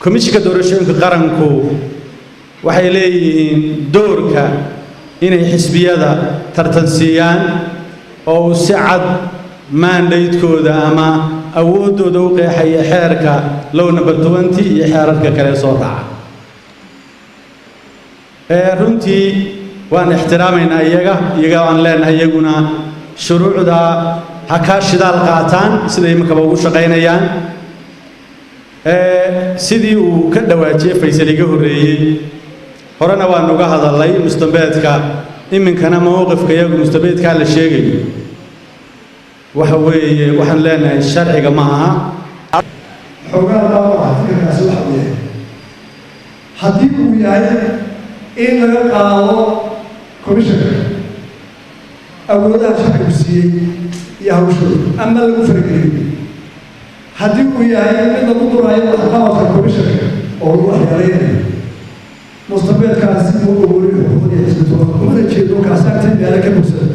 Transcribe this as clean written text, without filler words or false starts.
كوميشنka doorashooyinka qaranku waxay leeyihiin doorka inay xisbiyada tartansiyaan oo si cad mandate-kooda ama awoodooda u qeexaya xeerka law number 20 iyo xeerarka kale soo raaca runtii waan ixtiraamayna iyaga aan leenahay iyaguna shuruucda ha ka shidaal qaataan sida imika ugu shaqeynayaan sidii uu ka dhawaajiyay Faysaliga horeeyay horena waan uga hadalay mustambeedka iminkana mowqifka iyagu mustambeedka la sheegay waxa weeye waxaan leenahay sharciga ma aha xogaha waxa fikradaas waxa weeye haddii uu yahay in laga qaado commissioner awoodaha shacabku siiyey iyo hawshooda ama lagu farageliyo haddii uu yahay mid lagu duraayo waxqabadka commissioner oo lagu waxyeeleynayo mustambeedkaasi uu ogoliyo xuquuqda xisbiga oo jeedo kaasaartii meelo ka bogsan